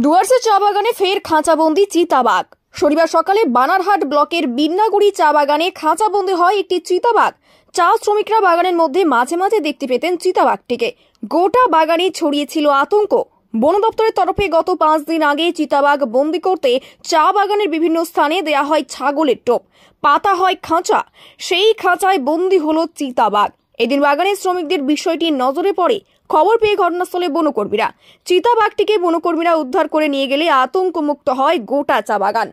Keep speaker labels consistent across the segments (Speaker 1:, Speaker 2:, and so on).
Speaker 1: ডুয়ার্সের চা বাগানে ফের খাঁচাবন্দি চিতাবাঘ। শনিবার সকালে বানারহাট ব্লকের বিন্নাগুড়ি চা বাগানে খাঁচাবন্দি হয় একটি চিতাবাঘ। চা শ্রমিকরা বাগানের মধ্যে মাঝে মাঝে দেখতে পেতেন চিতাবাঘটিকে। গোটা বাগানে ছড়িয়েছিল আতঙ্ক। বন দপ্তরের তরফে গত 5 দিন আগে চিতাবাঘ বন্দি করতে চা বাগানের বিভিন্ন স্থানে দেয়া হয় ছাগলের টোপ, পাতা হয় খাঁচা। সেই খাঁচায় বন্দি হলো চিতাবাঘ। এদিন বাগানের শ্রমিকদের বিষয়টি নজরে পড়ে। খবর পেয়ে ঘটনাস্থলে বনকর্মীরা চিতাবাঘটিকে বনকর্মীরা उद्धार করে নিয়ে গেলে आतंक मुक्त হয় গোটা চা বাগান।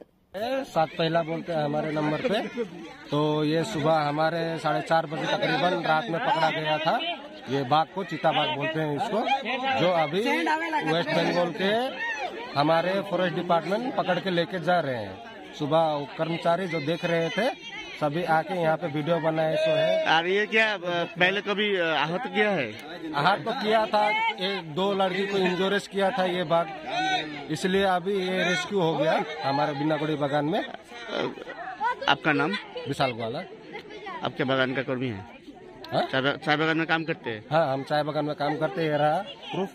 Speaker 2: 7 पहला बोलते हैं हमारे नंबर पे। तो ये सुबह हमारे 4:30 बजे तकरीबन रात में पकड़ा गया था। ये बाघ को चिताबाघ बोलते हैं इसको, जो अभी वेस्ट बंगाल के हमारे फॉरेस्ट डिपार्टमेंट पकड़ के लेके जा रहे हैं। सुबह कर्मचारी जो देख रहे थे सभी आके यहाँ पे वीडियो बनाए सो है।
Speaker 3: और ये क्या पहले कभी आहत किया है?
Speaker 2: आहत तो किया था, एक 2 लड़की को इंजोरेस किया था ये बाघ, इसलिए अभी ये रेस्क्यू हो गया हमारे बिन्नागुड़ी बागान में।
Speaker 3: आपका नाम?
Speaker 2: विशाल ग्वाला।
Speaker 3: आपके बागान का कर्मी है? चाय बागान में काम करते हैं?
Speaker 2: हाँ, हम चाय बागान में काम करते हैं। ये रहा प्रूफ।